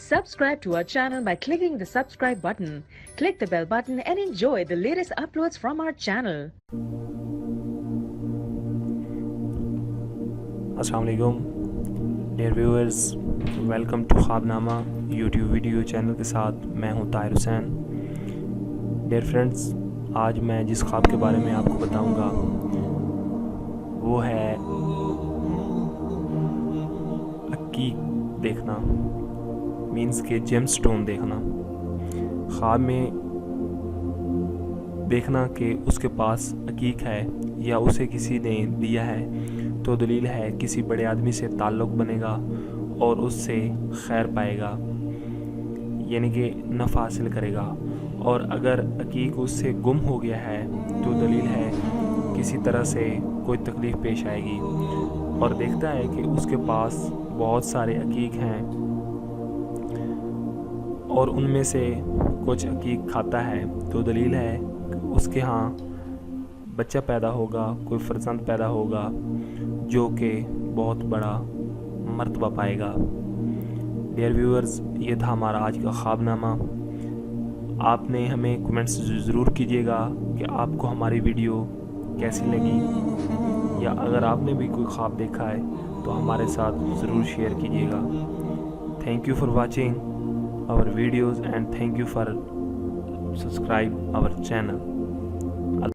Subscribe to our channel by clicking the subscribe button. Click the bell button and enjoy the latest uploads from our channel. अस्सलाम वालेकुम dear viewers, welcome to Khwabnama YouTube video channel के साथ मैं हूं Tahir Hussain. Dear friends, आज मैं जिस ख्वाब के बारे में आपको बताऊंगा वो है अकीक देखना, मीन्स के जेम स्टोन देखना। ख्वाब में देखना कि उसके पास अकीक है या उसे किसी ने दिया है तो दलील है किसी बड़े आदमी से ताल्लुक़ बनेगा और उससे खैर पाएगा, यानी कि नफ़ा हासिल करेगा। और अगर अकीक उससे गुम हो गया है तो दलील है किसी तरह से कोई तकलीफ़ पेश आएगी। और देखता है कि उसके पास बहुत सारे अकीक हैं और उनमें से कुछ अकीक खाता है तो दलील है उसके यहाँ बच्चा पैदा होगा, कोई फर्जंद पैदा होगा जो कि बहुत बड़ा मर्तबा पाएगा। डियर व्यूअर्स, ये था हमारा आज का ख्वाबनामा। आपने हमें कमेंट्स ज़रूर कीजिएगा कि आपको हमारी वीडियो कैसी लगी, या अगर आपने भी कोई ख्वाब देखा है तो हमारे साथ ज़रूर शेयर कीजिएगा। Thank you for watching our videos and thank you for subscribe our channel.